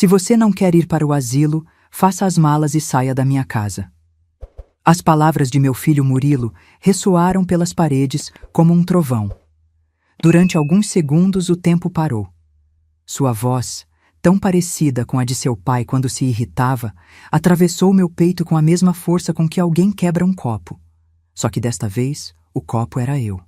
Se você não quer ir para o asilo, faça as malas e saia da minha casa. As palavras de meu filho Murilo ressoaram pelas paredes como um trovão. Durante alguns segundos o tempo parou. Sua voz, tão parecida com a de seu pai quando se irritava, atravessou meu peito com a mesma força com que alguém quebra um copo. Só que desta vez, o copo era eu.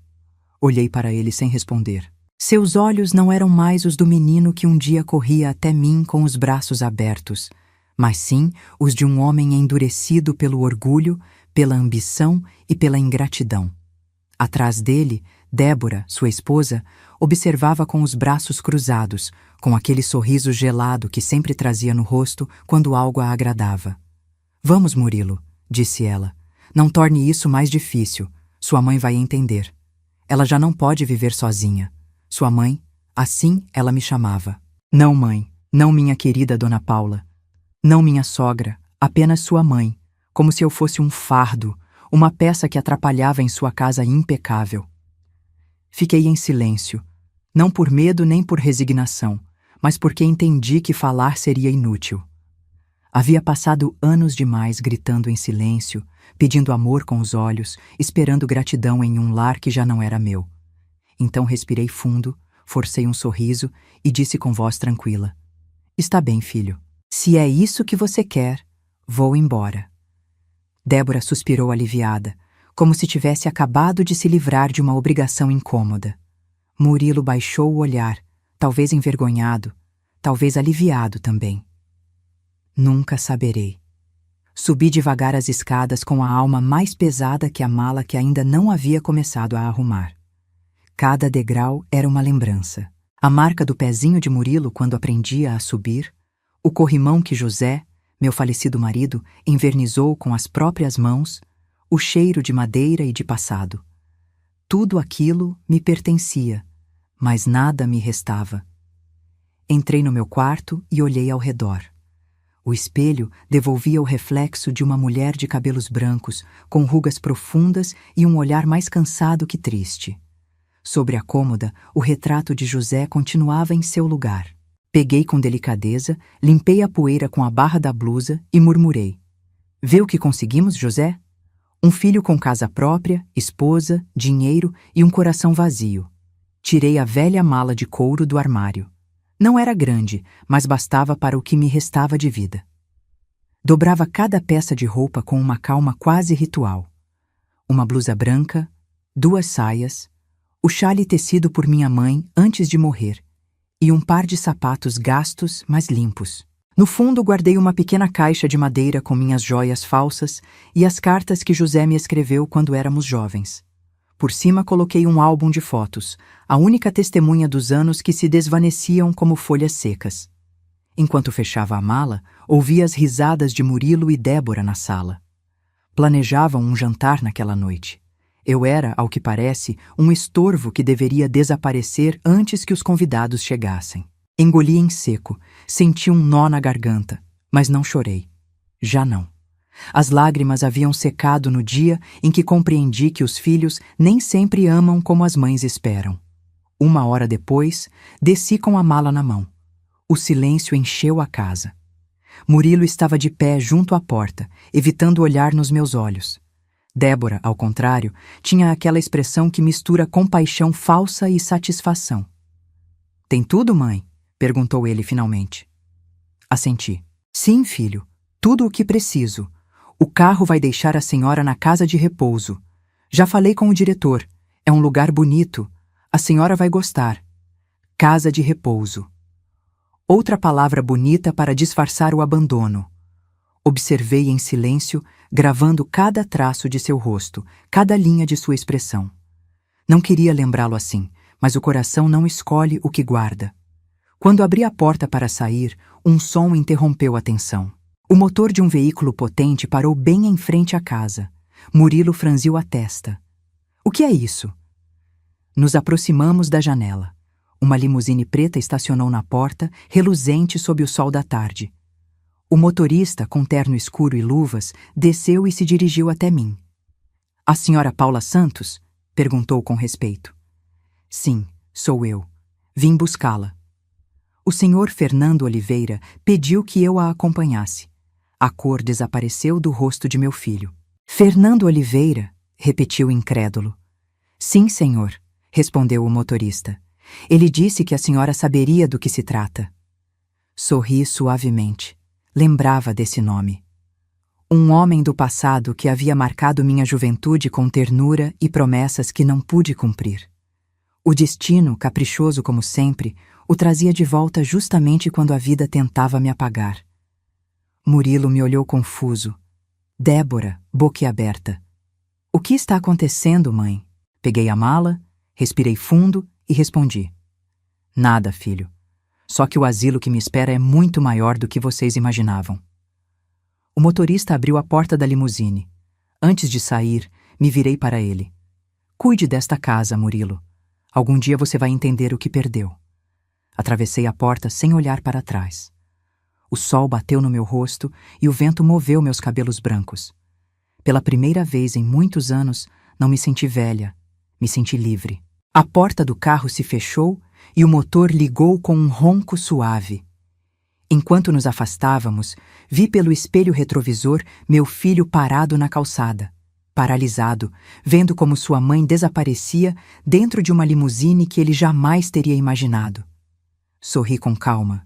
Olhei para ele sem responder. Seus olhos não eram mais os do menino que um dia corria até mim com os braços abertos, mas sim os de um homem endurecido pelo orgulho, pela ambição e pela ingratidão. Atrás dele, Débora, sua esposa, observava com os braços cruzados, com aquele sorriso gelado que sempre trazia no rosto quando algo a agradava. Vamos, Murilo, disse ela. Não torne isso mais difícil. Sua mãe vai entender. Ela já não pode viver sozinha. Sua mãe, assim ela me chamava. Não, mãe, não minha querida Dona Paula. Não minha sogra, apenas sua mãe, como se eu fosse um fardo, uma peça que atrapalhava em sua casa impecável. Fiquei em silêncio, não por medo nem por resignação, mas porque entendi que falar seria inútil. Havia passado anos demais gritando em silêncio, pedindo amor com os olhos, esperando gratidão em um lar que já não era meu. Então respirei fundo, forcei um sorriso e disse com voz tranquila: Está bem, filho. Se é isso que você quer, vou embora. Débora suspirou aliviada, como se tivesse acabado de se livrar de uma obrigação incômoda. Murilo baixou o olhar, talvez envergonhado, talvez aliviado também. Nunca saberei. Subi devagar as escadas com a alma mais pesada que a mala que ainda não havia começado a arrumar. Cada degrau era uma lembrança. A marca do pezinho de Murilo quando aprendia a subir, o corrimão que José, meu falecido marido, envernizou com as próprias mãos, o cheiro de madeira e de passado. Tudo aquilo me pertencia, mas nada me restava. Entrei no meu quarto e olhei ao redor. O espelho devolvia o reflexo de uma mulher de cabelos brancos, com rugas profundas e um olhar mais cansado que triste. Sobre a cômoda, o retrato de José continuava em seu lugar. Peguei com delicadeza, limpei a poeira com a barra da blusa e murmurei: Vê o que conseguimos, José? Um filho com casa própria, esposa, dinheiro e um coração vazio. Tirei a velha mala de couro do armário. Não era grande, mas bastava para o que me restava de vida. Dobrava cada peça de roupa com uma calma quase ritual. Uma blusa branca, 2 saias, o chale tecido por minha mãe antes de morrer, e um par de sapatos gastos, mas limpos. No fundo, guardei uma pequena caixa de madeira com minhas joias falsas e as cartas que José me escreveu quando éramos jovens. Por cima coloquei um álbum de fotos, a única testemunha dos anos que se desvaneciam como folhas secas. Enquanto fechava a mala, ouvia as risadas de Murilo e Débora na sala. Planejavam um jantar naquela noite. Eu era, ao que parece, um estorvo que deveria desaparecer antes que os convidados chegassem. Engoli em seco, senti um nó na garganta, mas não chorei. Já não. As lágrimas haviam secado no dia em que compreendi que os filhos nem sempre amam como as mães esperam. 1 hora depois, desci com a mala na mão. O silêncio encheu a casa. Murilo estava de pé junto à porta, evitando olhar nos meus olhos. Débora, ao contrário, tinha aquela expressão que mistura compaixão falsa e satisfação. Tem tudo, mãe? Perguntou ele finalmente. Assenti. Sim, filho, tudo o que preciso. O carro vai deixar a senhora na casa de repouso. Já falei com o diretor. É um lugar bonito. A senhora vai gostar. Casa de repouso. Outra palavra bonita para disfarçar o abandono. Observei em silêncio, gravando cada traço de seu rosto, cada linha de sua expressão. Não queria lembrá-lo assim, mas o coração não escolhe o que guarda. Quando abri a porta para sair, um som interrompeu a tensão. O motor de um veículo potente parou bem em frente à casa. Murilo franziu a testa. O que é isso? Nos aproximamos da janela. Uma limusine preta estacionou na porta, reluzente sob o sol da tarde. O motorista, com terno escuro e luvas, desceu e se dirigiu até mim. A senhora Paula Santos? Perguntou com respeito. Sim, sou eu. Vim buscá-la. O senhor Fernando Oliveira pediu que eu a acompanhasse. A cor desapareceu do rosto de meu filho. Fernando Oliveira? Repetiu incrédulo. Sim, senhor, respondeu o motorista. Ele disse que a senhora saberia do que se trata. Sorri suavemente. Lembrava desse nome. Um homem do passado que havia marcado minha juventude com ternura e promessas que não pude cumprir. O destino, caprichoso como sempre, o trazia de volta justamente quando a vida tentava me apagar. Murilo me olhou confuso. Débora, boquiaberta. O que está acontecendo, mãe? Peguei a mala, respirei fundo e respondi. Nada, filho. Só que o asilo que me espera é muito maior do que vocês imaginavam. O motorista abriu a porta da limusine. Antes de sair, me virei para ele. Cuide desta casa, Murilo. Algum dia você vai entender o que perdeu. Atravessei a porta sem olhar para trás. O sol bateu no meu rosto e o vento moveu meus cabelos brancos. Pela primeira vez em muitos anos, não me senti velha, me senti livre. A porta do carro se fechou e o motor ligou com um ronco suave. Enquanto nos afastávamos, vi pelo espelho retrovisor meu filho parado na calçada, paralisado, vendo como sua mãe desaparecia dentro de uma limusine que ele jamais teria imaginado. Sorri com calma.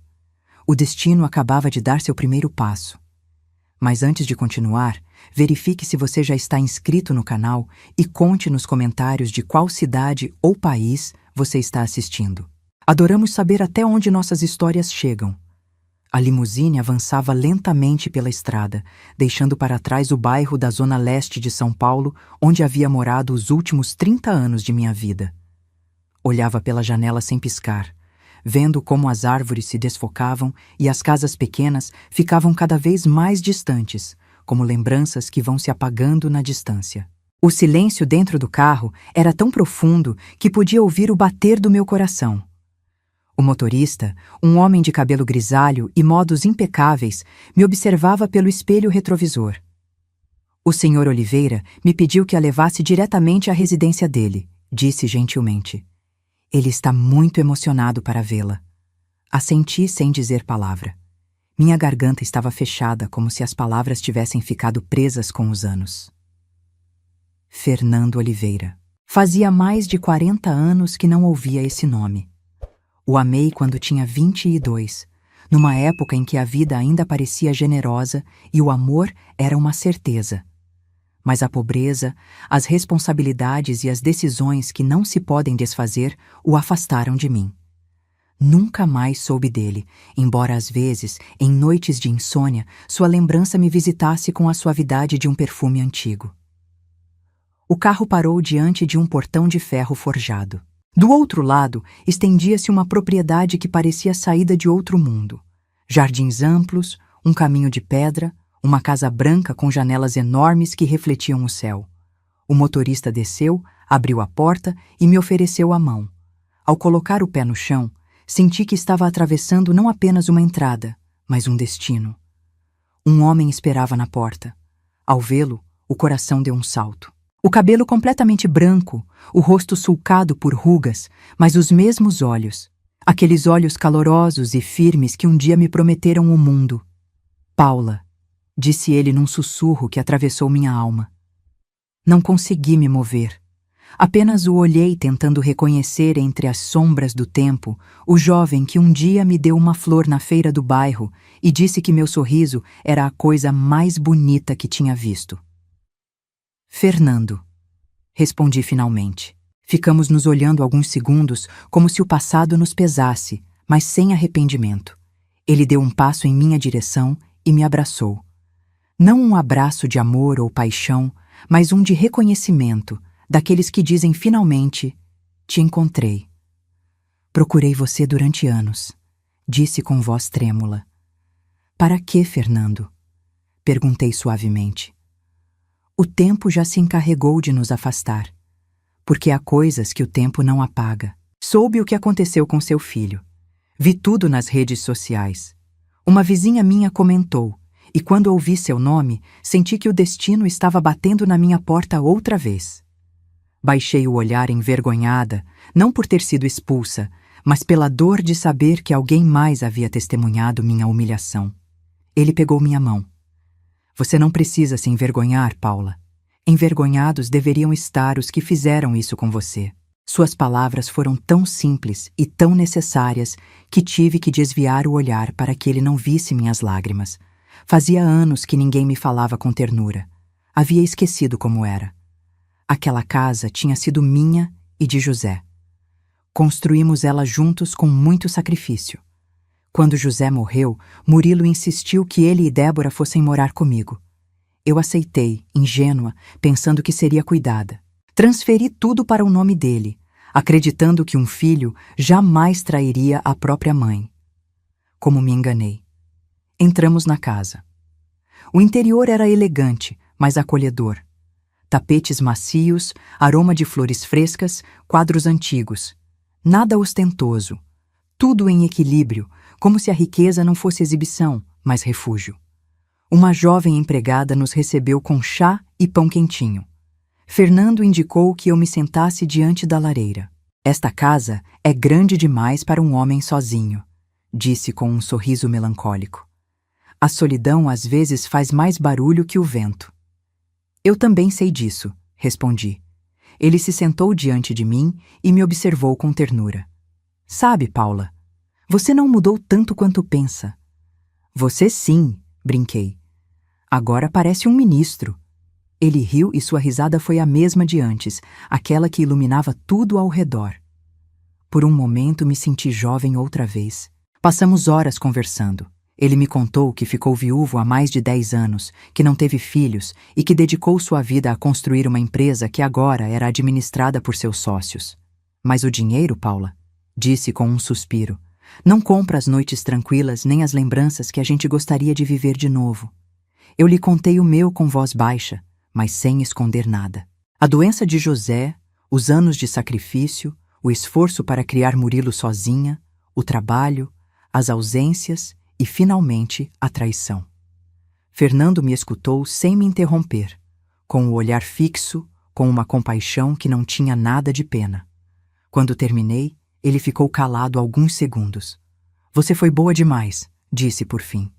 O destino acabava de dar seu primeiro passo. Mas antes de continuar, verifique se você já está inscrito no canal e conte nos comentários de qual cidade ou país você está assistindo. Adoramos saber até onde nossas histórias chegam. A limusine avançava lentamente pela estrada, deixando para trás o bairro da zona leste de São Paulo, onde havia morado os últimos 30 anos de minha vida. Olhava pela janela sem piscar, vendo como as árvores se desfocavam e as casas pequenas ficavam cada vez mais distantes, como lembranças que vão se apagando na distância. O silêncio dentro do carro era tão profundo que podia ouvir o bater do meu coração. O motorista, um homem de cabelo grisalho e modos impecáveis, me observava pelo espelho retrovisor. O senhor Oliveira me pediu que a levasse diretamente à residência dele, disse gentilmente. Ele está muito emocionado para vê-la. Assenti sem dizer palavra. Minha garganta estava fechada, como se as palavras tivessem ficado presas com os anos. Fernando Oliveira. Fazia mais de 40 anos que não ouvia esse nome. O amei quando tinha 22, numa época em que a vida ainda parecia generosa e o amor era uma certeza. Mas a pobreza, as responsabilidades e as decisões que não se podem desfazer o afastaram de mim. Nunca mais soube dele, embora às vezes, em noites de insônia, sua lembrança me visitasse com a suavidade de um perfume antigo. O carro parou diante de um portão de ferro forjado. Do outro lado, estendia-se uma propriedade que parecia saída de outro mundo. Jardins amplos, um caminho de pedra, uma casa branca com janelas enormes que refletiam o céu. O motorista desceu, abriu a porta e me ofereceu a mão. Ao colocar o pé no chão, senti que estava atravessando não apenas uma entrada, mas um destino. Um homem esperava na porta. Ao vê-lo, o coração deu um salto. O cabelo completamente branco, o rosto sulcado por rugas, mas os mesmos olhos. Aqueles olhos calorosos e firmes que um dia me prometeram o mundo. Paula, disse ele num sussurro que atravessou minha alma. Não consegui me mover. Apenas o olhei tentando reconhecer entre as sombras do tempo o jovem que um dia me deu uma flor na feira do bairro e disse que meu sorriso era a coisa mais bonita que tinha visto. Fernando, respondi finalmente. Ficamos nos olhando alguns segundos como se o passado nos pesasse, mas sem arrependimento. Ele deu um passo em minha direção e me abraçou. Não um abraço de amor ou paixão, mas um de reconhecimento, daqueles que dizem finalmente, te encontrei. Procurei você durante anos, disse com voz trêmula. Para quê, Fernando? Perguntei suavemente. O tempo já se encarregou de nos afastar, porque há coisas que o tempo não apaga. Soube o que aconteceu com seu filho. Vi tudo nas redes sociais. Uma vizinha minha comentou, e quando ouvi seu nome, senti que o destino estava batendo na minha porta outra vez. Baixei o olhar envergonhada, não por ter sido expulsa, mas pela dor de saber que alguém mais havia testemunhado minha humilhação. Ele pegou minha mão. Você não precisa se envergonhar, Paula. Envergonhados deveriam estar os que fizeram isso com você. Suas palavras foram tão simples e tão necessárias que tive que desviar o olhar para que ele não visse minhas lágrimas. Fazia anos que ninguém me falava com ternura. Havia esquecido como era. Aquela casa tinha sido minha e de José. Construímos ela juntos com muito sacrifício. Quando José morreu, Murilo insistiu que ele e Débora fossem morar comigo. Eu aceitei, ingênua, pensando que seria cuidada. Transferi tudo para o nome dele, acreditando que um filho jamais trairia a própria mãe. Como me enganei. Entramos na casa. O interior era elegante, mas acolhedor. Tapetes macios, aroma de flores frescas, quadros antigos. Nada ostentoso. Tudo em equilíbrio, como se a riqueza não fosse exibição, mas refúgio. Uma jovem empregada nos recebeu com chá e pão quentinho. Fernando indicou que eu me sentasse diante da lareira. Esta casa é grande demais para um homem sozinho, disse com um sorriso melancólico. A solidão às vezes faz mais barulho que o vento. Eu também sei disso, respondi. Ele se sentou diante de mim e me observou com ternura. Sabe, Paula, você não mudou tanto quanto pensa. Você sim, brinquei. Agora parece um ministro. Ele riu e sua risada foi a mesma de antes, aquela que iluminava tudo ao redor. Por um momento me senti jovem outra vez. Passamos horas conversando. Ele me contou que ficou viúvo há mais de 10 anos, que não teve filhos e que dedicou sua vida a construir uma empresa que agora era administrada por seus sócios. Mas o dinheiro, Paula, disse com um suspiro, não compra as noites tranquilas nem as lembranças que a gente gostaria de viver de novo. Eu lhe contei o meu com voz baixa, mas sem esconder nada. A doença de José, os anos de sacrifício, o esforço para criar Murilo sozinha, o trabalho, as ausências e, finalmente, a traição. Fernando me escutou sem me interromper, com o olhar fixo, com uma compaixão que não tinha nada de pena. Quando terminei, ele ficou calado alguns segundos. Você foi boa demais, disse por fim,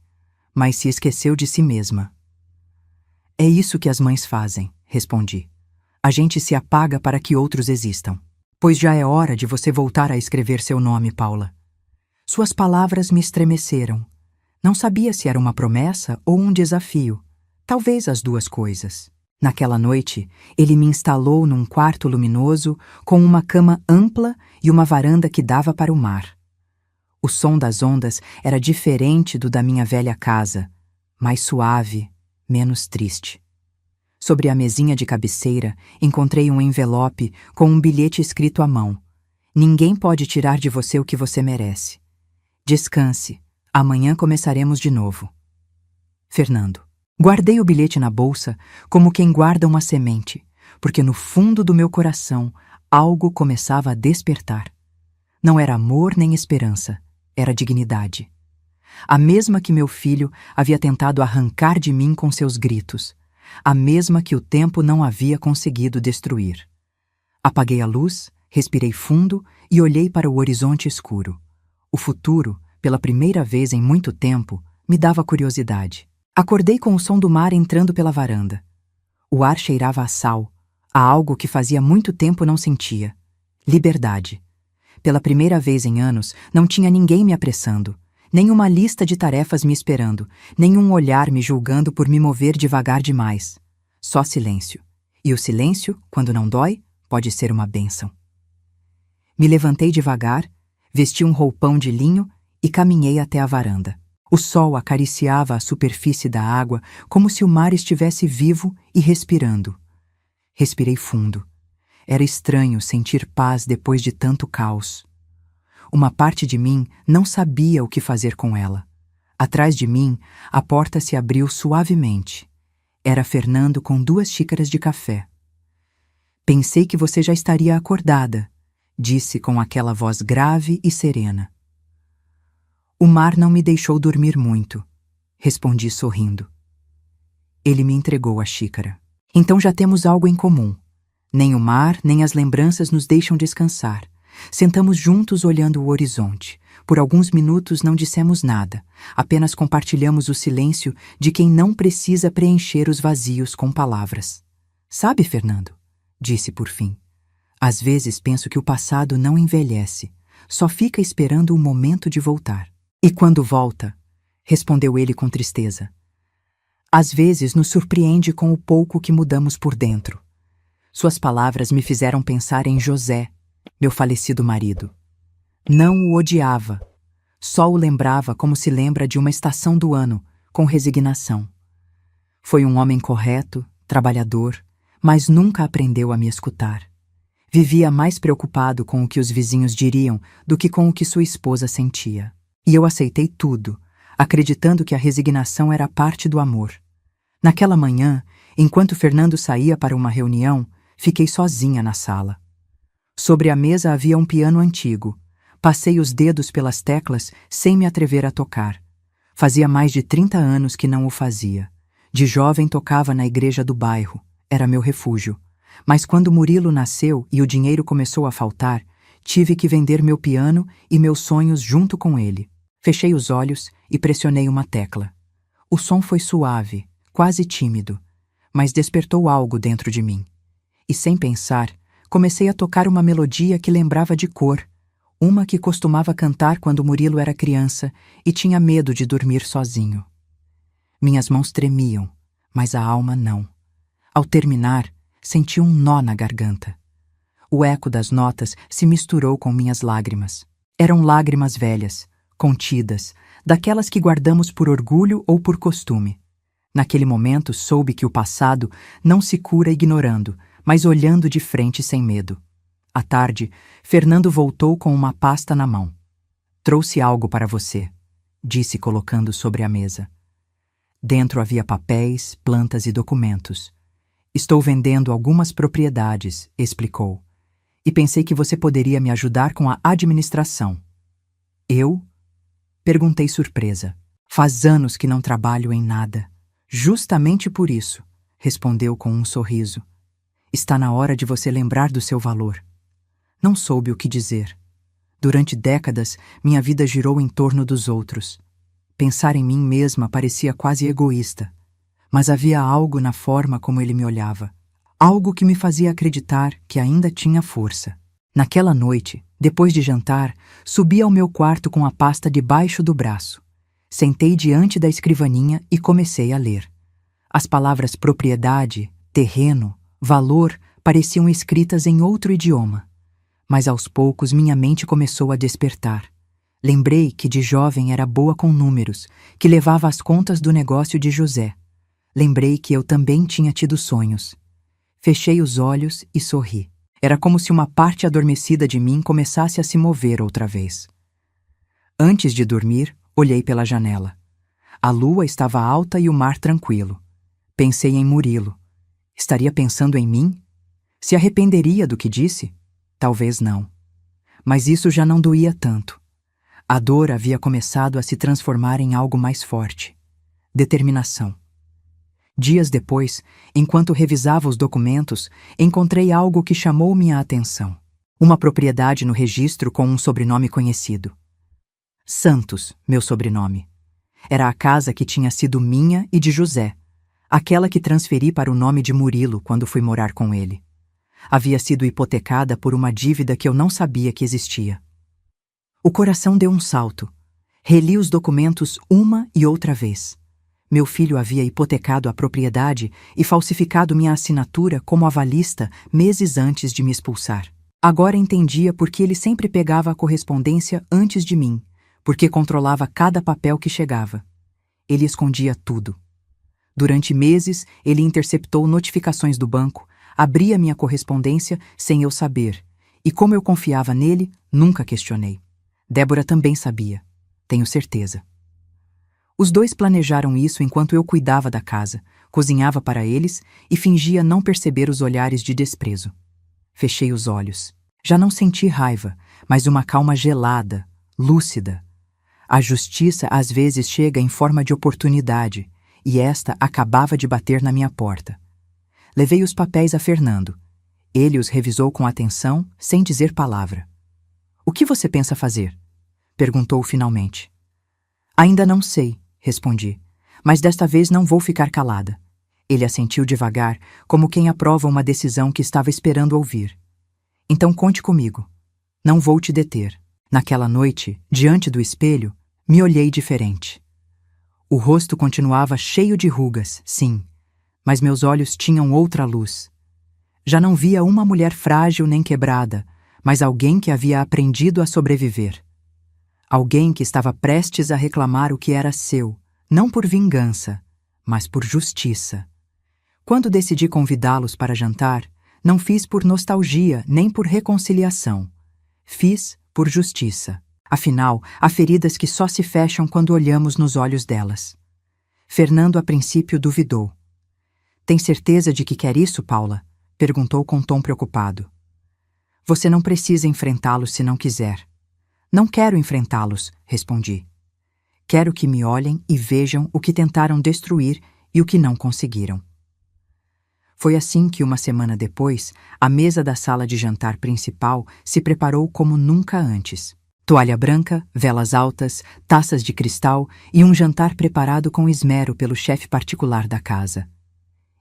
mas se esqueceu de si mesma. É isso que as mães fazem, respondi. A gente se apaga para que outros existam. Pois já é hora de você voltar a escrever seu nome, Paula. Suas palavras me estremeceram. Não sabia se era uma promessa ou um desafio. Talvez as duas coisas. Naquela noite, ele me instalou num quarto luminoso com uma cama ampla e uma varanda que dava para o mar. O som das ondas era diferente do da minha velha casa, mais suave, menos triste. Sobre a mesinha de cabeceira, encontrei um envelope com um bilhete escrito à mão. Ninguém pode tirar de você o que você merece. Descanse. Amanhã começaremos de novo. Fernando. Guardei o bilhete na bolsa como quem guarda uma semente, porque no fundo do meu coração algo começava a despertar. Não era amor nem esperança, era dignidade. A mesma que meu filho havia tentado arrancar de mim com seus gritos, a mesma que o tempo não havia conseguido destruir. Apaguei a luz, respirei fundo e olhei para o horizonte escuro. O futuro, pela primeira vez em muito tempo, me dava curiosidade. Acordei com o som do mar entrando pela varanda. O ar cheirava a sal, a algo que fazia muito tempo não sentia. Liberdade. Pela primeira vez em anos, não tinha ninguém me apressando, nem uma lista de tarefas me esperando, nem um olhar me julgando por me mover devagar demais. Só silêncio. E o silêncio, quando não dói, pode ser uma bênção. Me levantei devagar, vesti um roupão de linho e caminhei até a varanda. O sol acariciava a superfície da água como se o mar estivesse vivo e respirando. Respirei fundo. Era estranho sentir paz depois de tanto caos. Uma parte de mim não sabia o que fazer com ela. Atrás de mim, a porta se abriu suavemente. Era Fernando com 2 xícaras de café. Pensei que você já estaria acordada, disse com aquela voz grave e serena. O mar não me deixou dormir muito, respondi sorrindo. Ele me entregou a xícara. Então já temos algo em comum. Nem o mar, nem as lembranças nos deixam descansar. Sentamos juntos olhando o horizonte. Por alguns minutos não dissemos nada, apenas compartilhamos o silêncio de quem não precisa preencher os vazios com palavras. Sabe, Fernando, disse por fim, às vezes penso que o passado não envelhece, só fica esperando o momento de voltar. E quando volta, respondeu ele com tristeza, às vezes nos surpreende com o pouco que mudamos por dentro. Suas palavras me fizeram pensar em José, meu falecido marido. Não o odiava, só o lembrava como se lembra de uma estação do ano, com resignação. Foi um homem correto, trabalhador, mas nunca aprendeu a me escutar. Vivia mais preocupado com o que os vizinhos diriam do que com o que sua esposa sentia. E eu aceitei tudo, acreditando que a resignação era parte do amor. Naquela manhã, enquanto Fernando saía para uma reunião, fiquei sozinha na sala. Sobre a mesa havia um piano antigo. Passei os dedos pelas teclas sem me atrever a tocar. Fazia mais de 30 anos que não o fazia. De jovem tocava na igreja do bairro. Era meu refúgio. Mas quando Murilo nasceu e o dinheiro começou a faltar, tive que vender meu piano e meus sonhos junto com ele. Fechei os olhos e pressionei uma tecla. O som foi suave, quase tímido, mas despertou algo dentro de mim. E sem pensar, comecei a tocar uma melodia que lembrava de cor, uma que costumava cantar quando Murilo era criança e tinha medo de dormir sozinho. Minhas mãos tremiam, mas a alma não. Ao terminar, senti um nó na garganta. O eco das notas se misturou com minhas lágrimas. Eram lágrimas velhas, contidas, daquelas que guardamos por orgulho ou por costume. Naquele momento soube que o passado não se cura ignorando, mas olhando de frente sem medo. À tarde, Fernando voltou com uma pasta na mão. "Trouxe algo para você", disse colocando sobre a mesa. Dentro havia papéis, plantas e documentos. "Estou vendendo algumas propriedades", explicou. "E pensei que você poderia me ajudar com a administração." "Eu?" Perguntei surpresa. "Faz anos que não trabalho em nada." "Justamente por isso", respondeu com um sorriso. "Está na hora de você lembrar do seu valor." Não soube o que dizer. Durante décadas, minha vida girou em torno dos outros. Pensar em mim mesma parecia quase egoísta. Mas havia algo na forma como ele me olhava. Algo que me fazia acreditar que ainda tinha força. Naquela noite, depois de jantar, subi ao meu quarto com a pasta debaixo do braço. Sentei diante da escrivaninha e comecei a ler. As palavras propriedade, terreno, valor pareciam escritas em outro idioma. Mas aos poucos minha mente começou a despertar. Lembrei que de jovem era boa com números, que levava as contas do negócio de José. Lembrei que eu também tinha tido sonhos. Fechei os olhos e sorri. Era como se uma parte adormecida de mim começasse a se mover outra vez. Antes de dormir, olhei pela janela. A lua estava alta e o mar tranquilo. Pensei em Murilo. Estaria pensando em mim? Se arrependeria do que disse? Talvez não. Mas isso já não doía tanto. A dor havia começado a se transformar em algo mais forte. Determinação. Dias depois, enquanto revisava os documentos, encontrei algo que chamou minha atenção. Uma propriedade no registro com um sobrenome conhecido. Santos, meu sobrenome. Era a casa que tinha sido minha e de José, aquela que transferi para o nome de Murilo quando fui morar com ele. Havia sido hipotecada por uma dívida que eu não sabia que existia. O coração deu um salto. Reli os documentos uma e outra vez. Meu filho havia hipotecado a propriedade e falsificado minha assinatura como avalista meses antes de me expulsar. Agora entendia por que ele sempre pegava a correspondência antes de mim, porque controlava cada papel que chegava. Ele escondia tudo. Durante meses, ele interceptou notificações do banco, abria minha correspondência sem eu saber, e como eu confiava nele, nunca questionei. Débora também sabia, tenho certeza. Os dois planejaram isso enquanto eu cuidava da casa, cozinhava para eles e fingia não perceber os olhares de desprezo. Fechei os olhos. Já não senti raiva, mas uma calma gelada, lúcida. A justiça às vezes chega em forma de oportunidade, e esta acabava de bater na minha porta. Levei os papéis a Fernando. Ele os revisou com atenção, sem dizer palavra. O que você pensa fazer? Perguntou finalmente. Ainda não sei, respondi, mas desta vez não vou ficar calada. Ele assentiu devagar, como quem aprova uma decisão que estava esperando ouvir. Então conte comigo. Não vou te deter. Naquela noite, diante do espelho, me olhei diferente. O rosto continuava cheio de rugas, sim, mas meus olhos tinham outra luz. Já não via uma mulher frágil nem quebrada, mas alguém que havia aprendido a sobreviver. Alguém que estava prestes a reclamar o que era seu, não por vingança, mas por justiça. Quando decidi convidá-los para jantar, não fiz por nostalgia nem por reconciliação. Fiz por justiça. Afinal, há feridas que só se fecham quando olhamos nos olhos delas. Fernando a princípio duvidou. Tem certeza de que quer isso, Paula? Perguntou com tom preocupado. Você não precisa enfrentá-los se não quiser. Não quero enfrentá-los, respondi. Quero que me olhem e vejam o que tentaram destruir e o que não conseguiram. Foi assim que, uma semana depois, a mesa da sala de jantar principal se preparou como nunca antes. Toalha branca, velas altas, taças de cristal e um jantar preparado com esmero pelo chefe particular da casa.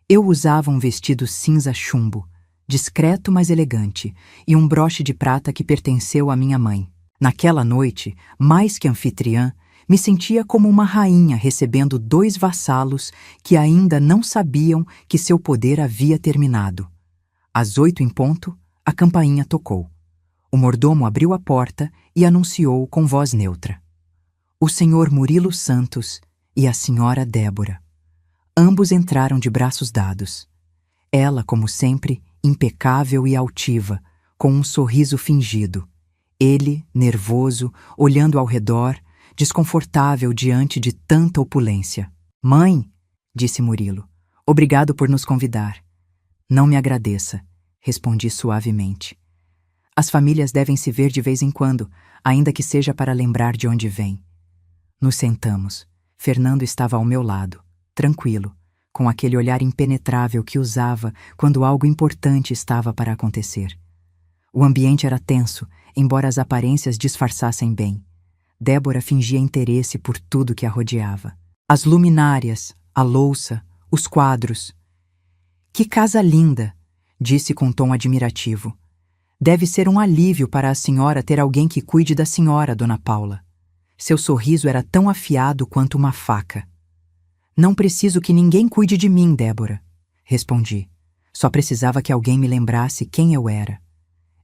Eu usava um vestido cinza chumbo, discreto mas elegante, e um broche de prata que pertenceu à minha mãe. Naquela noite, mais que anfitriã, me sentia como uma rainha recebendo 2 vassalos que ainda não sabiam que seu poder havia terminado. Às 8 em ponto, a campainha tocou. O mordomo abriu a porta e anunciou com voz neutra: o senhor Murilo Santos e a senhora Débora. Ambos entraram de braços dados. Ela, como sempre, impecável e altiva, com um sorriso fingido. Ele, nervoso, olhando ao redor, desconfortável diante de tanta opulência. Mãe, disse Murilo, obrigado por nos convidar. Não me agradeça, respondi suavemente. As famílias devem se ver de vez em quando, ainda que seja para lembrar de onde vem. Nos sentamos. Fernando estava ao meu lado, tranquilo, com aquele olhar impenetrável que usava quando algo importante estava para acontecer. O ambiente era tenso, embora as aparências disfarçassem bem. Débora fingia interesse por tudo que a rodeava. As luminárias, a louça, os quadros. Que casa linda, disse com tom admirativo. Deve ser um alívio para a senhora ter alguém que cuide da senhora, dona Paula. Seu sorriso era tão afiado quanto uma faca. Não preciso que ninguém cuide de mim, Débora, respondi. Só precisava que alguém me lembrasse quem eu era.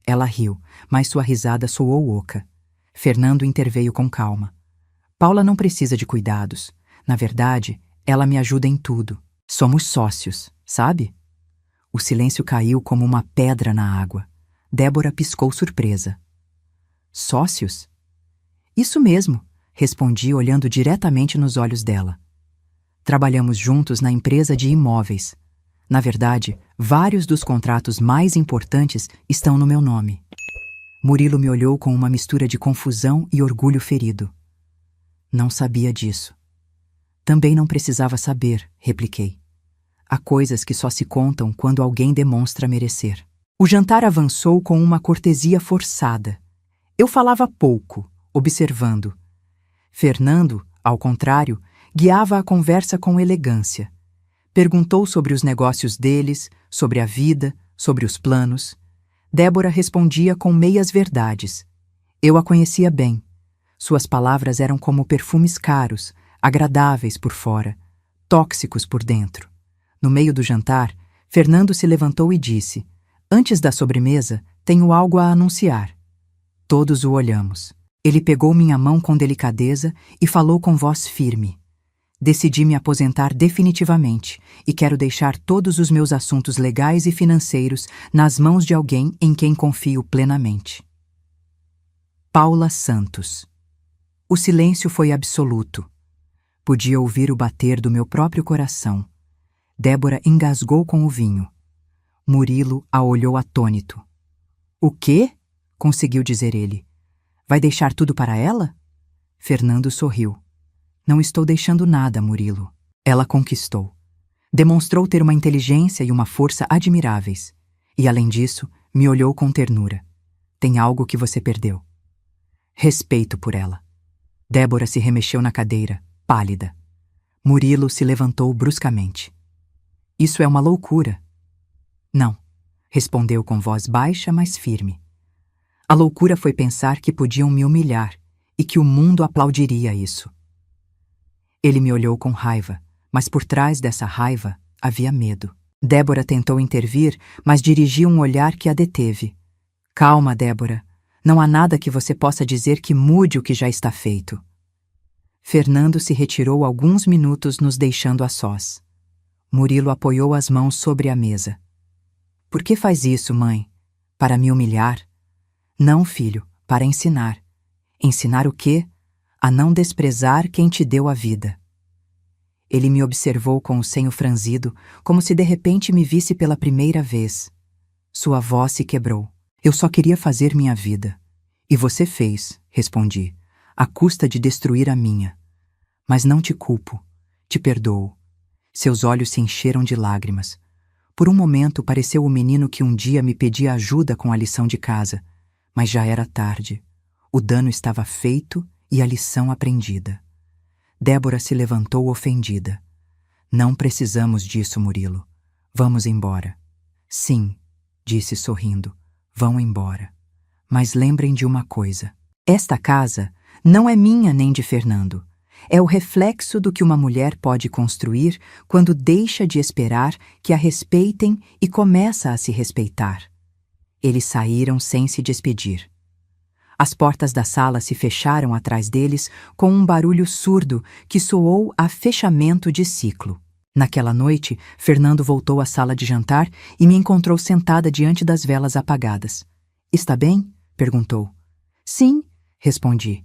Ela riu, mas sua risada soou oca. Fernando interveio com calma. Paula não precisa de cuidados. Na verdade, ela me ajuda em tudo. Somos sócios, sabe? O silêncio caiu como uma pedra na água. Débora piscou surpresa. Sócios? Isso mesmo, respondi olhando diretamente nos olhos dela. Trabalhamos juntos na empresa de imóveis. Na verdade, vários dos contratos mais importantes estão no meu nome. Murilo me olhou com uma mistura de confusão e orgulho ferido. Não sabia disso. Também não precisava saber, repliquei. Há coisas que só se contam quando alguém demonstra merecer. O jantar avançou com uma cortesia forçada. Eu falava pouco, observando. Fernando, ao contrário, guiava a conversa com elegância. Perguntou sobre os negócios deles, sobre a vida, sobre os planos. Débora respondia com meias verdades. Eu a conhecia bem. Suas palavras eram como perfumes caros, agradáveis por fora, tóxicos por dentro. No meio do jantar, Fernando se levantou e disse: antes da sobremesa, tenho algo a anunciar. Todos o olhamos. Ele pegou minha mão com delicadeza e falou com voz firme. Decidi me aposentar definitivamente e quero deixar todos os meus assuntos legais e financeiros nas mãos de alguém em quem confio plenamente. Paula Santos. O silêncio foi absoluto. Podia ouvir o bater do meu próprio coração. Débora engasgou com o vinho. Murilo a olhou atônito. O quê? Conseguiu dizer ele. Vai deixar tudo para ela? Fernando sorriu. Não estou deixando nada, Murilo. Ela conquistou. Demonstrou ter uma inteligência e uma força admiráveis. E, além disso, me olhou com ternura. Tem algo que você perdeu. Respeito por ela. Débora se remexeu na cadeira, pálida. Murilo se levantou bruscamente. Isso é uma loucura. Não, respondeu com voz baixa, mas firme. A loucura foi pensar que podiam me humilhar e que o mundo aplaudiria isso. Ele me olhou com raiva, mas por trás dessa raiva havia medo. Débora tentou intervir, mas dirigiu um olhar que a deteve. Calma, Débora. Não há nada que você possa dizer que mude o que já está feito. Fernando se retirou alguns minutos, nos deixando a sós. Murilo apoiou as mãos sobre a mesa. Por que faz isso, mãe? Para me humilhar? Não, filho, para ensinar. Ensinar o quê? A não desprezar quem te deu a vida. Ele me observou com o senho franzido, como se de repente me visse pela primeira vez. Sua voz se quebrou. Eu só queria fazer minha vida. E você fez, respondi, à custa de destruir a minha. Mas não te culpo, te perdoo. Seus olhos se encheram de lágrimas. Por um momento pareceu o menino que um dia me pedia ajuda com a lição de casa, mas já era tarde. O dano estava feito e a lição aprendida. Débora se levantou ofendida. Não precisamos disso, Murilo. Vamos embora. Sim, disse sorrindo. Vão embora. Mas lembrem de uma coisa. Esta casa não é minha nem de Fernando. É o reflexo do que uma mulher pode construir quando deixa de esperar que a respeitem e começa a se respeitar. Eles saíram sem se despedir. As portas da sala se fecharam atrás deles com um barulho surdo que soou a fechamento de ciclo. Naquela noite, Fernando voltou à sala de jantar e me encontrou sentada diante das velas apagadas. Está bem? Perguntou. Sim, respondi.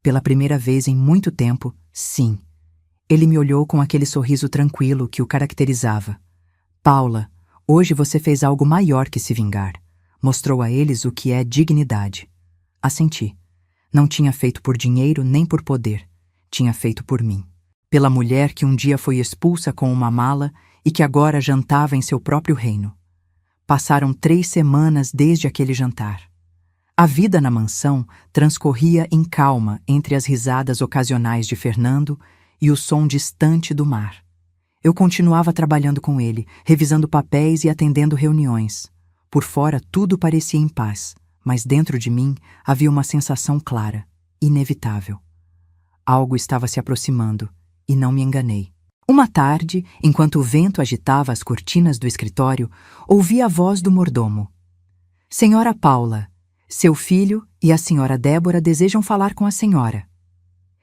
Pela primeira vez em muito tempo, sim. Ele me olhou com aquele sorriso tranquilo que o caracterizava. Paula, hoje você fez algo maior que se vingar. Mostrou a eles o que é dignidade. Assenti. Não tinha feito por dinheiro nem por poder. Tinha feito por mim. Pela mulher que um dia foi expulsa com uma mala e que agora jantava em seu próprio reino. Passaram 3 semanas desde aquele jantar. A vida na mansão transcorria em calma entre as risadas ocasionais de Fernando e o som distante do mar. Eu continuava trabalhando com ele, revisando papéis e atendendo reuniões. Por fora tudo parecia em paz, mas dentro de mim havia uma sensação clara, inevitável. Algo estava se aproximando, e não me enganei. Uma tarde, enquanto o vento agitava as cortinas do escritório, ouvi a voz do mordomo. Senhora Paula, seu filho e a senhora Débora desejam falar com a senhora.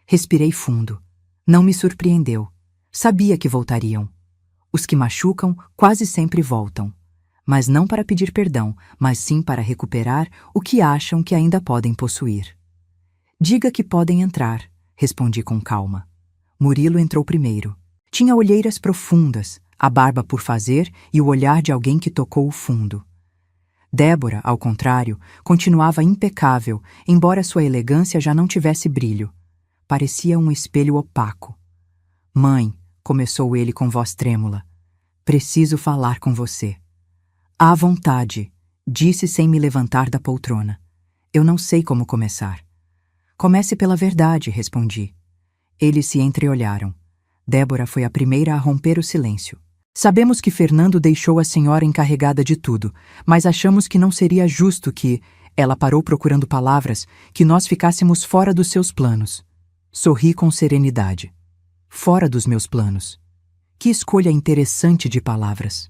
Respirei fundo. Não me surpreendeu. Sabia que voltariam. Os que machucam quase sempre voltam. Mas não para pedir perdão, mas sim para recuperar o que acham que ainda podem possuir. Diga que podem entrar, respondi com calma. Murilo entrou primeiro. Tinha olheiras profundas, a barba por fazer e o olhar de alguém que tocou o fundo. Débora, ao contrário, continuava impecável, embora sua elegância já não tivesse brilho. Parecia um espelho opaco. Mãe, começou ele com voz trêmula, preciso falar com você. À vontade, disse sem me levantar da poltrona. Eu não sei como começar. Comece pela verdade, respondi. Eles se entreolharam. Débora foi a primeira a romper o silêncio. Sabemos que Fernando deixou a senhora encarregada de tudo, mas achamos que não seria justo que, ela parou procurando palavras, que nós ficássemos fora dos seus planos. Sorri com serenidade. Fora dos meus planos. Que escolha interessante de palavras.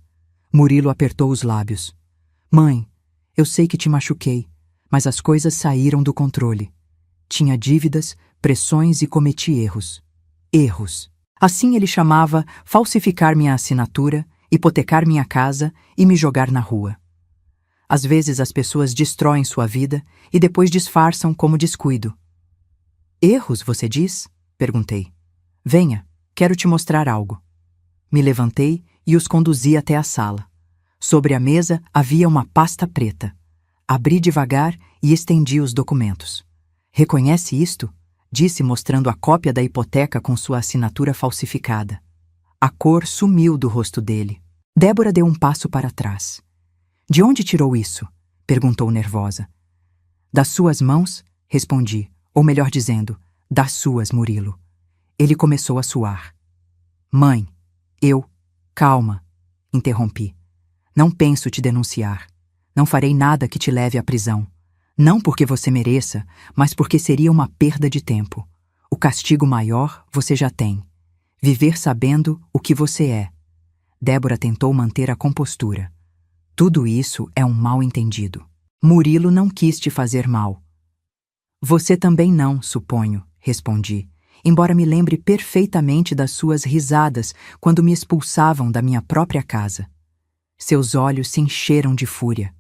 Murilo apertou os lábios. Mãe, eu sei que te machuquei, mas as coisas saíram do controle. Tinha dívidas, pressões e cometi erros. Erros. Assim ele chamava falsificar minha assinatura, hipotecar minha casa e me jogar na rua. Às vezes as pessoas destroem sua vida e depois disfarçam como descuido. Erros, você diz? Perguntei. Venha, quero te mostrar algo. Me levantei e os conduzi até a sala. Sobre a mesa havia uma pasta preta. Abri devagar e estendi os documentos. Reconhece isto? Disse mostrando a cópia da hipoteca com sua assinatura falsificada. A cor sumiu do rosto dele. Débora deu um passo para trás. De onde tirou isso? Perguntou nervosa. Das suas mãos, respondi, ou melhor dizendo, das suas, Murilo. Ele começou a suar. Mãe, calma, interrompi. Não penso te denunciar. Não farei nada que te leve à prisão. Não porque você mereça, mas porque seria uma perda de tempo. O castigo maior você já tem. Viver sabendo o que você é. Débora tentou manter a compostura. Tudo isso é um mal-entendido. Murilo não quis te fazer mal. Você também não, suponho, respondi, embora me lembre perfeitamente das suas risadas quando me expulsavam da minha própria casa. Seus olhos se encheram de fúria.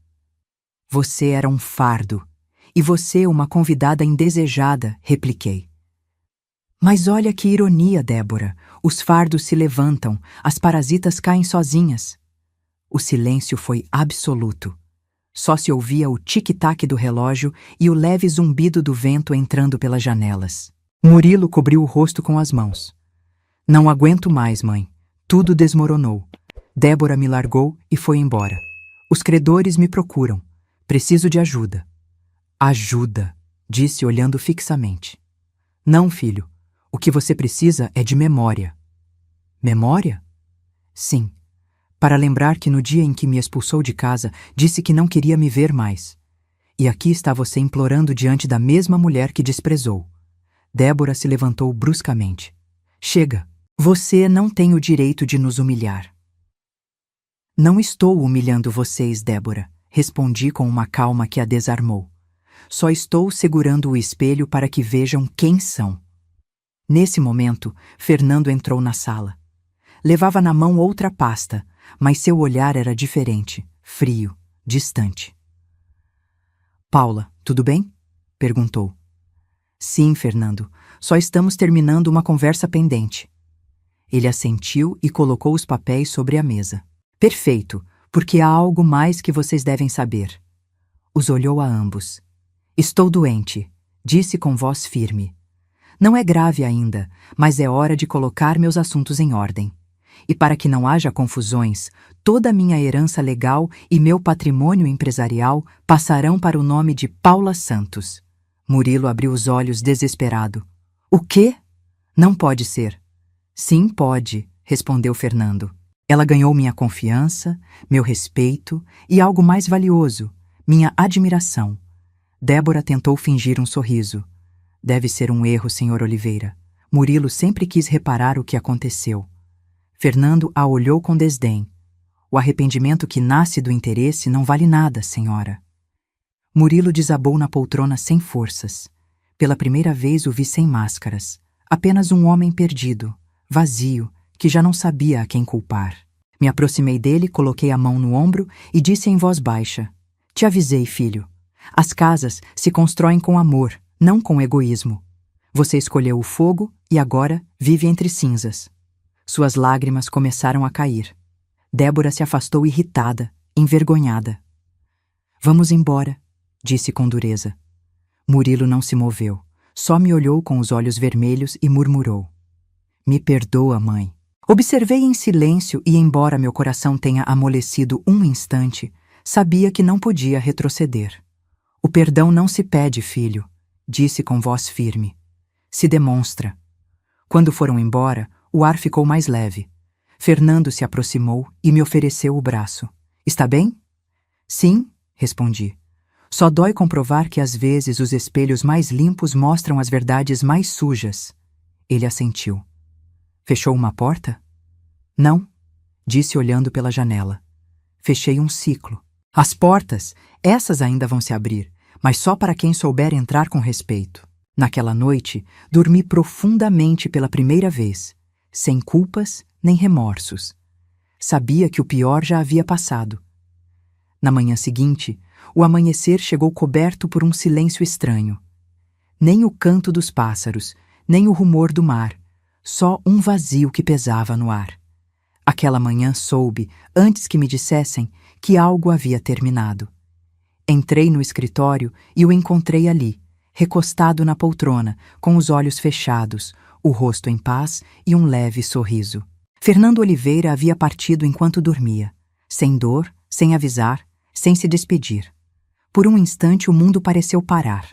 Você era um fardo, e você uma convidada indesejada, repliquei. Mas olha que ironia, Débora. Os fardos se levantam, as parasitas caem sozinhas. O silêncio foi absoluto. Só se ouvia o tic-tac do relógio e o leve zumbido do vento entrando pelas janelas. Murilo cobriu o rosto com as mãos. Não aguento mais, mãe. Tudo desmoronou. Débora me largou e foi embora. Os credores me procuram. Preciso de ajuda. Ajuda, disse olhando fixamente. Não, filho. O que você precisa é de memória. Memória? Sim. Para lembrar que no dia em que me expulsou de casa, disse que não queria me ver mais. E aqui está você implorando diante da mesma mulher que desprezou. Débora se levantou bruscamente. Chega, você não tem o direito de nos humilhar. Não estou humilhando vocês, Débora, respondi com uma calma que a desarmou. Só estou segurando o espelho para que vejam quem são. Nesse momento, Fernando entrou na sala. Levava na mão outra pasta, mas seu olhar era diferente, frio, distante. Paula, tudo bem? Perguntou. Sim, Fernando. Só estamos terminando uma conversa pendente. Ele assentiu e colocou os papéis sobre a mesa. Perfeito, porque há algo mais que vocês devem saber. Os olhou a ambos. Estou doente, disse com voz firme. Não é grave ainda, mas é hora de colocar meus assuntos em ordem. E para que não haja confusões, toda a minha herança legal e meu patrimônio empresarial passarão para o nome de Paula Santos. Murilo abriu os olhos desesperado. O quê? Não pode ser. Sim, pode, respondeu Fernando. Ela ganhou minha confiança, meu respeito e algo mais valioso, minha admiração. Débora tentou fingir um sorriso. Deve ser um erro, Sr. Oliveira. Murilo sempre quis reparar o que aconteceu. Fernando a olhou com desdém. O arrependimento que nasce do interesse não vale nada, senhora. Murilo desabou na poltrona sem forças. Pela primeira vez o vi sem máscaras. Apenas um homem perdido, vazio, que já não sabia a quem culpar. Me aproximei dele, coloquei a mão no ombro e disse em voz baixa. Te avisei, filho. As casas se constroem com amor, não com egoísmo. Você escolheu o fogo e agora vive entre cinzas. Suas lágrimas começaram a cair. Débora se afastou irritada, envergonhada. Vamos embora, disse com dureza. Murilo não se moveu, só me olhou com os olhos vermelhos e murmurou. Me perdoa, mãe. Observei em silêncio e, embora meu coração tenha amolecido um instante, sabia que não podia retroceder. O perdão não se pede, filho, disse com voz firme. Se demonstra. Quando foram embora, o ar ficou mais leve. Fernando se aproximou e me ofereceu o braço. Está bem? Sim, respondi. Só dói comprovar que às vezes os espelhos mais limpos mostram as verdades mais sujas. Ele assentiu. Fechou uma porta? Não, disse olhando pela janela. Fechei um ciclo. As portas, essas ainda vão se abrir, mas só para quem souber entrar com respeito. Naquela noite, dormi profundamente pela primeira vez, sem culpas nem remorsos. Sabia que o pior já havia passado. Na manhã seguinte, o amanhecer chegou coberto por um silêncio estranho. Nem o canto dos pássaros, nem o rumor do mar, só um vazio que pesava no ar. Aquela manhã soube, antes que me dissessem, que algo havia terminado. Entrei no escritório e o encontrei ali, recostado na poltrona, com os olhos fechados, o rosto em paz e um leve sorriso. Fernando Oliveira havia partido enquanto dormia, sem dor, sem avisar, sem se despedir. Por um instante o mundo pareceu parar.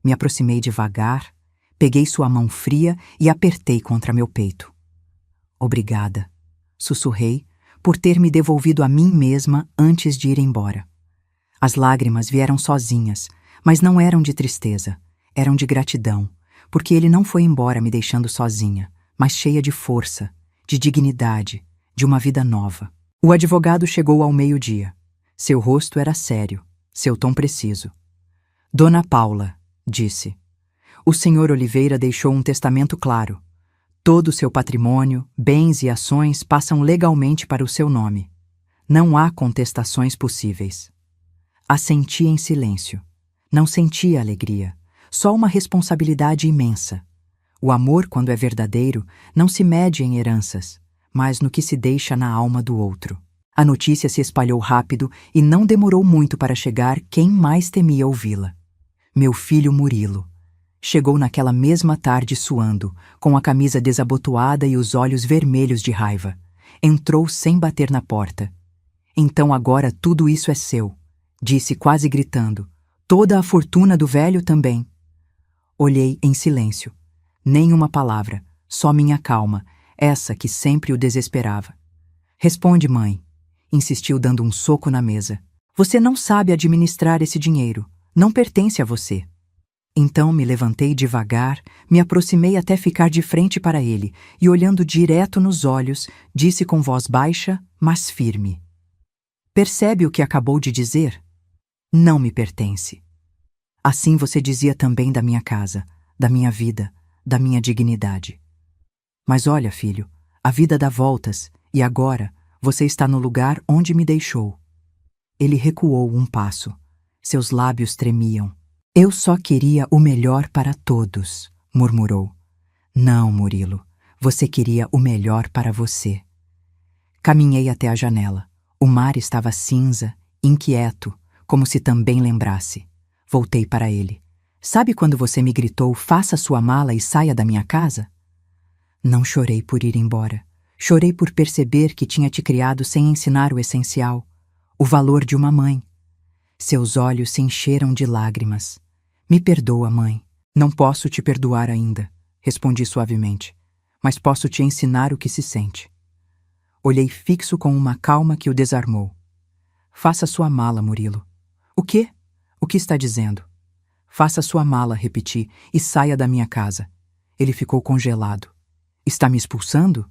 Me aproximei devagar, peguei sua mão fria e apertei contra meu peito. Obrigada, sussurrei, por ter me devolvido a mim mesma antes de ir embora. As lágrimas vieram sozinhas, mas não eram de tristeza, eram de gratidão, porque ele não foi embora me deixando sozinha, mas cheia de força, de dignidade, de uma vida nova. O advogado chegou ao meio-dia. Seu rosto era sério, seu tom preciso. Dona Paula, disse, o senhor Oliveira deixou um testamento claro. Todo o seu patrimônio, bens e ações passam legalmente para o seu nome. Não há contestações possíveis. Assenti em silêncio. Não sentia alegria, só uma responsabilidade imensa. O amor, quando é verdadeiro, não se mede em heranças, mas no que se deixa na alma do outro. A notícia se espalhou rápido e não demorou muito para chegar quem mais temia ouvi-la. Meu filho Murilo. Chegou naquela mesma tarde suando, com a camisa desabotoada e os olhos vermelhos de raiva. Entrou sem bater na porta. Então agora tudo isso é seu, disse quase gritando. Toda a fortuna do velho também. Olhei em silêncio. Nenhuma palavra, só minha calma, essa que sempre o desesperava. Responde, mãe, insistiu dando um soco na mesa. Você não sabe administrar esse dinheiro, não pertence a você. Então me levantei devagar, me aproximei até ficar de frente para ele e, olhando direto nos olhos, disse com voz baixa, mas firme. Percebe o que acabou de dizer? Não me pertence. Assim você dizia também da minha casa, da minha vida, da minha dignidade. Mas olha, filho, a vida dá voltas e agora você está no lugar onde me deixou. Ele recuou um passo. Seus lábios tremiam. Eu só queria o melhor para todos, murmurou. Não, Murilo, você queria o melhor para você. Caminhei até a janela. O mar estava cinza, inquieto, como se também lembrasse. Voltei para ele. Sabe quando você me gritou, faça sua mala e saia da minha casa? Não chorei por ir embora. Chorei por perceber que tinha te criado sem ensinar o essencial, o valor de uma mãe. Seus olhos se encheram de lágrimas. Me perdoa, mãe. Não posso te perdoar ainda, respondi suavemente, mas posso te ensinar o que se sente. Olhei fixo com uma calma que o desarmou. Faça sua mala, Murilo. O quê? O que está dizendo? Faça sua mala, repeti, e saia da minha casa. Ele ficou congelado. Está me expulsando?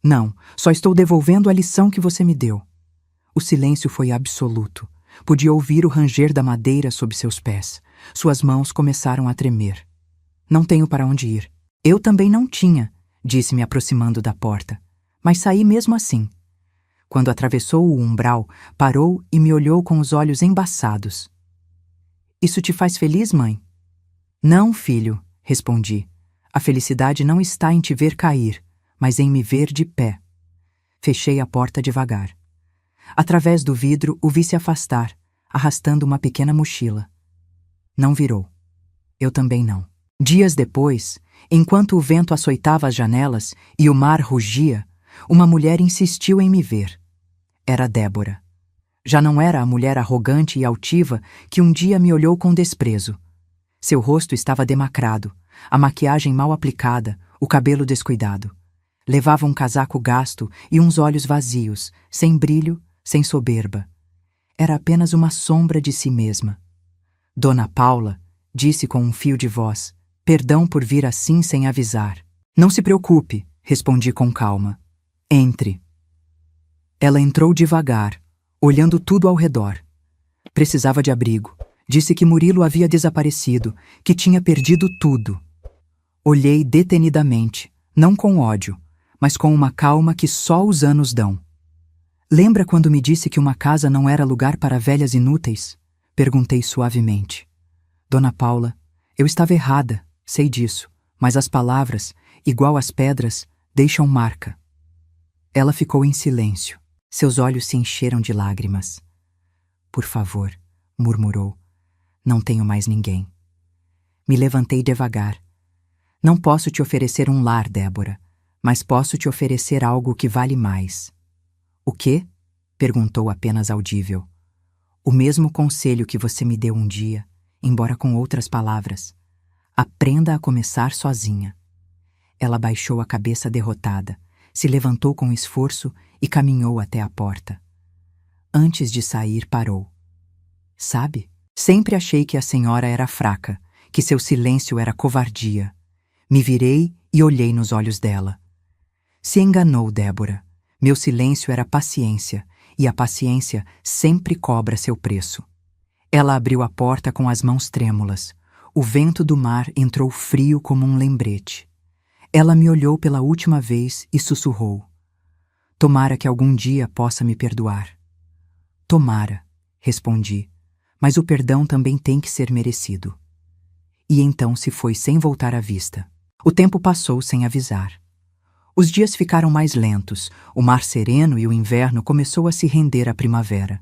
Não, só estou devolvendo a lição que você me deu. O silêncio foi absoluto. Podia ouvir o ranger da madeira sob seus pés. Suas mãos começaram a tremer. Não tenho para onde ir. Eu também não tinha, disse me aproximando da porta. Mas saí mesmo assim. Quando atravessou o umbral, parou e me olhou com os olhos embaçados. Isso te faz feliz, mãe? Não, filho, respondi. A felicidade não está em te ver cair, mas em me ver de pé. Fechei a porta devagar. Através do vidro, o vi se afastar, arrastando uma pequena mochila. Não virou. Eu também não. Dias depois, enquanto o vento açoitava as janelas e o mar rugia, uma mulher insistiu em me ver. Era Débora. Já não era a mulher arrogante e altiva que um dia me olhou com desprezo. Seu rosto estava demacrado, a maquiagem mal aplicada, o cabelo descuidado. Levava um casaco gasto e uns olhos vazios, sem brilho, sem soberba. Era apenas uma sombra de si mesma. Dona Paula, disse com um fio de voz, perdão por vir assim sem avisar. Não se preocupe, respondi com calma. Entre. Ela entrou devagar, olhando tudo ao redor. Precisava de abrigo. Disse que Murilo havia desaparecido, que tinha perdido tudo. Olhei detenidamente, não com ódio, mas com uma calma que só os anos dão. Lembra quando me disse que uma casa não era lugar para velhas inúteis? Perguntei suavemente. Dona Paula, eu estava errada, sei disso, mas as palavras, igual às pedras, deixam marca. Ela ficou em silêncio. Seus olhos se encheram de lágrimas. Por favor, murmurou. Não tenho mais ninguém. Me levantei devagar. Não posso te oferecer um lar, Débora, mas posso te oferecer algo que vale mais. O quê? Perguntou apenas audível. O mesmo conselho que você me deu um dia, embora com outras palavras. Aprenda a começar sozinha. Ela baixou a cabeça derrotada, se levantou com esforço e caminhou até a porta. Antes de sair, parou. Sabe? Sempre achei que a senhora era fraca, que seu silêncio era covardia. Me virei e olhei nos olhos dela. Se enganou, Débora. Meu silêncio era paciência, e a paciência sempre cobra seu preço. Ela abriu a porta com as mãos trêmulas. O vento do mar entrou frio como um lembrete. Ela me olhou pela última vez e sussurrou: "Tomara que algum dia possa me perdoar." "Tomara", respondi, "mas o perdão também tem que ser merecido." E então se foi sem voltar à vista. O tempo passou sem avisar. Os dias ficaram mais lentos, o mar sereno e o inverno começou a se render à primavera.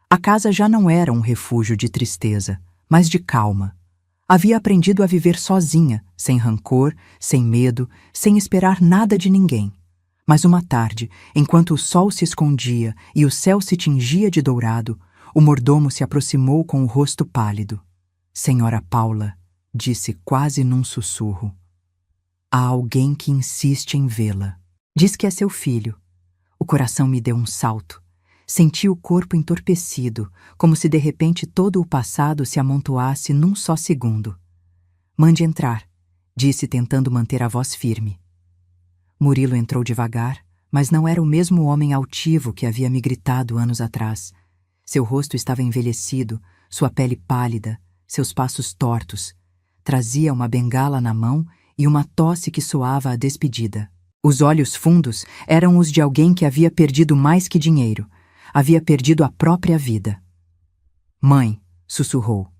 A casa já não era um refúgio de tristeza, mas de calma. Havia aprendido a viver sozinha, sem rancor, sem medo, sem esperar nada de ninguém. Mas uma tarde, enquanto o sol se escondia e o céu se tingia de dourado, o mordomo se aproximou com o rosto pálido. "Senhora Paula", disse quase num sussurro, "há alguém que insiste em vê-la. Diz que é seu filho." O coração me deu um salto. Senti o corpo entorpecido, como se de repente todo o passado se amontoasse num só segundo. "Mande entrar", disse tentando manter a voz firme. Murilo entrou devagar, mas não era o mesmo homem altivo que havia me gritado anos atrás. Seu rosto estava envelhecido, sua pele pálida, seus passos tortos. Trazia uma bengala na mão e uma tosse que soava a despedida. Os olhos fundos eram os de alguém que havia perdido mais que dinheiro. Havia perdido a própria vida. "Mãe", sussurrou.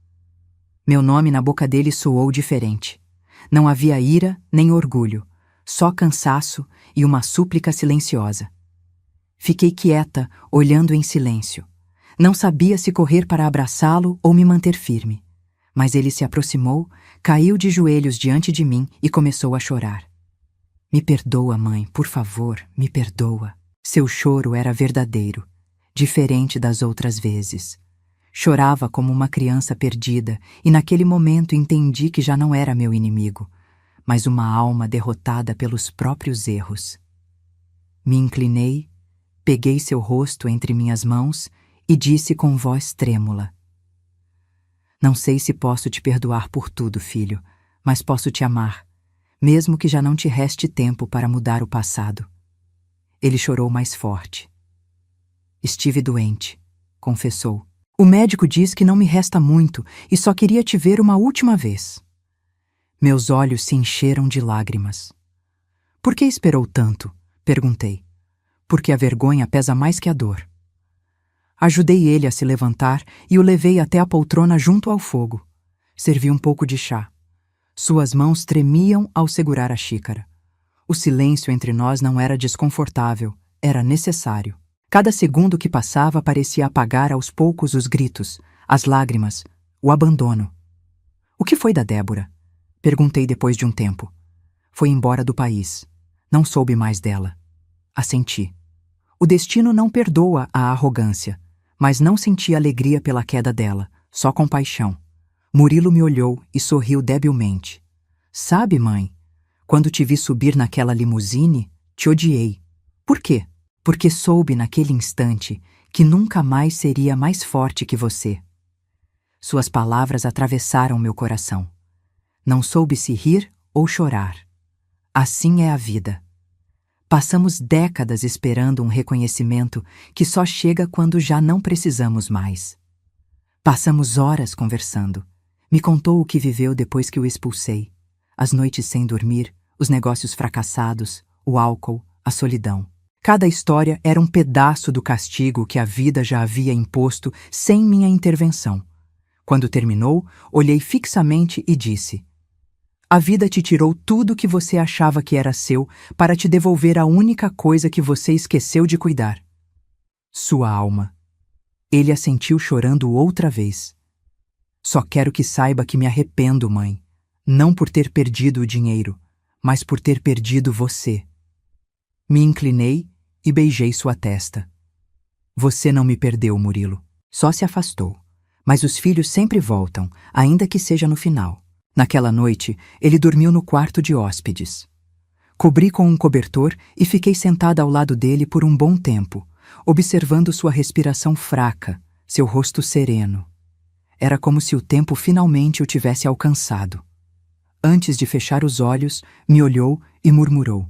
Meu nome na boca dele soou diferente. Não havia ira nem orgulho, só cansaço e uma súplica silenciosa. Fiquei quieta, olhando em silêncio. Não sabia se correr para abraçá-lo ou me manter firme. Mas ele se aproximou, caiu de joelhos diante de mim e começou a chorar. "Me perdoa, mãe, por favor, me perdoa." Seu choro era verdadeiro, diferente das outras vezes. Chorava como uma criança perdida e naquele momento entendi que já não era meu inimigo, mas uma alma derrotada pelos próprios erros. Me inclinei, peguei seu rosto entre minhas mãos e disse com voz trêmula: "Não sei se posso te perdoar por tudo, filho, mas posso te amar, mesmo que já não te reste tempo para mudar o passado." Ele chorou mais forte. "Estive doente", confessou. "O médico diz que não me resta muito e só queria te ver uma última vez." Meus olhos se encheram de lágrimas. "Por que esperou tanto?" perguntei. "Porque a vergonha pesa mais que a dor." Ajudei ele a se levantar e o levei até a poltrona junto ao fogo. Servi um pouco de chá. Suas mãos tremiam ao segurar a xícara. O silêncio entre nós não era desconfortável, era necessário. Cada segundo que passava parecia apagar aos poucos os gritos, as lágrimas, o abandono. "O que foi da Débora?" perguntei depois de um tempo. "Foi embora do país. Não soube mais dela." Assenti. O destino não perdoa a arrogância, mas não senti alegria pela queda dela, só compaixão. Murilo me olhou e sorriu debilmente. "Sabe, mãe, quando te vi subir naquela limusine, te odiei." "Por quê?" "Porque soube naquele instante que nunca mais seria mais forte que você." Suas palavras atravessaram meu coração. Não soube se rir ou chorar. Assim é a vida. Passamos décadas esperando um reconhecimento que só chega quando já não precisamos mais. Passamos horas conversando. Me contou o que viveu depois que o expulsei. As noites sem dormir, os negócios fracassados, o álcool, a solidão. Cada história era um pedaço do castigo que a vida já havia imposto sem minha intervenção. Quando terminou, olhei fixamente e disse: "A vida te tirou tudo que você achava que era seu para te devolver a única coisa que você esqueceu de cuidar: sua alma." Ele assentiu chorando outra vez. "Só quero que saiba que me arrependo, mãe. Não por ter perdido o dinheiro, mas por ter perdido você." Me inclinei e beijei sua testa. "Você não me perdeu, Murilo." Só se afastou, Mas os filhos sempre voltam, ainda que seja no final. Naquela noite, ele dormiu no quarto de hóspedes. Cobri com um cobertor e fiquei sentada ao lado dele por um bom tempo, observando sua respiração fraca, seu rosto sereno. Era como se o tempo finalmente o tivesse alcançado. Antes de fechar os olhos, me olhou e murmurou: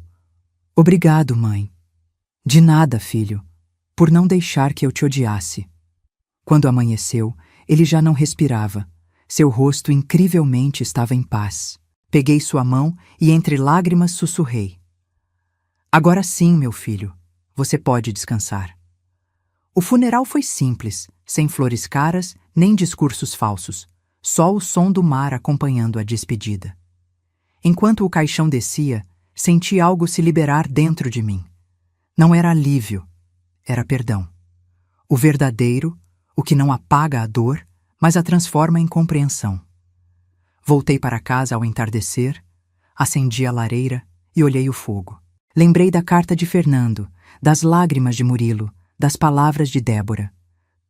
"Obrigado, mãe." "De nada, filho, por não deixar que eu te odiasse." Quando amanheceu, ele já não respirava. Seu rosto incrivelmente estava em paz. Peguei sua mão e entre lágrimas sussurrei: "Agora sim, meu filho, você pode descansar." O funeral foi simples, sem flores caras nem discursos falsos, só o som do mar acompanhando a despedida. Enquanto o caixão descia, senti algo se liberar dentro de mim. Não era alívio, era perdão. O verdadeiro, o que não apaga a dor, mas a transforma em compreensão. Voltei para casa ao entardecer, acendi a lareira e olhei o fogo. Lembrei da carta de Fernando, das lágrimas de Murilo, das palavras de Débora.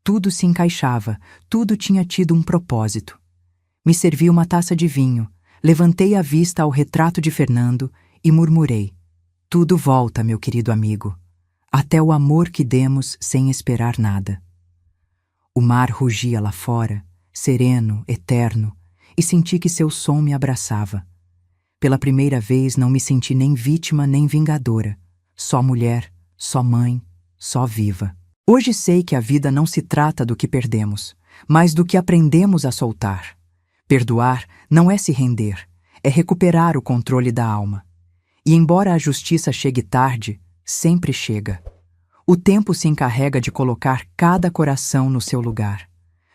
Tudo se encaixava, tudo tinha tido um propósito. Me servi uma taça de vinho, levantei a vista ao retrato de Fernando e murmurei: "Tudo volta, meu querido amigo, até o amor que demos sem esperar nada." O mar rugia lá fora, sereno, eterno, e senti que seu som me abraçava. Pela primeira vez não me senti nem vítima nem vingadora, só mulher, só mãe, só viva. Hoje sei que a vida não se trata do que perdemos, mas do que aprendemos a soltar. Perdoar não é se render, é recuperar o controle da alma. E embora a justiça chegue tarde, sempre chega. O tempo se encarrega de colocar cada coração no seu lugar.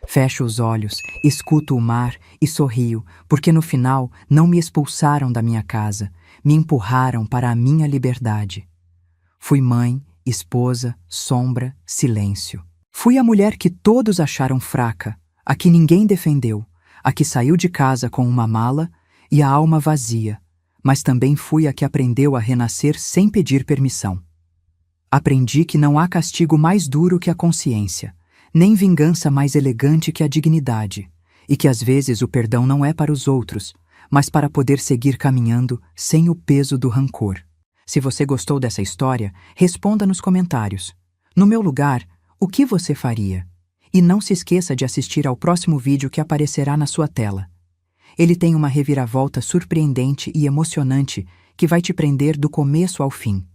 Fecho os olhos, escuto o mar e sorrio, porque no final não me expulsaram da minha casa, me empurraram para a minha liberdade. Fui mãe, esposa, sombra, silêncio. Fui a mulher que todos acharam fraca, a que ninguém defendeu, a que saiu de casa com uma mala e a alma vazia, mas também fui a que aprendeu a renascer sem pedir permissão. Aprendi que não há castigo mais duro que a consciência, nem vingança mais elegante que a dignidade, e que às vezes o perdão não é para os outros, mas para poder seguir caminhando sem o peso do rancor. Se você gostou dessa história, responda nos comentários. No meu lugar, o que você faria? E não se esqueça de assistir ao próximo vídeo que aparecerá na sua tela. Ele tem uma reviravolta surpreendente e emocionante que vai te prender do começo ao fim.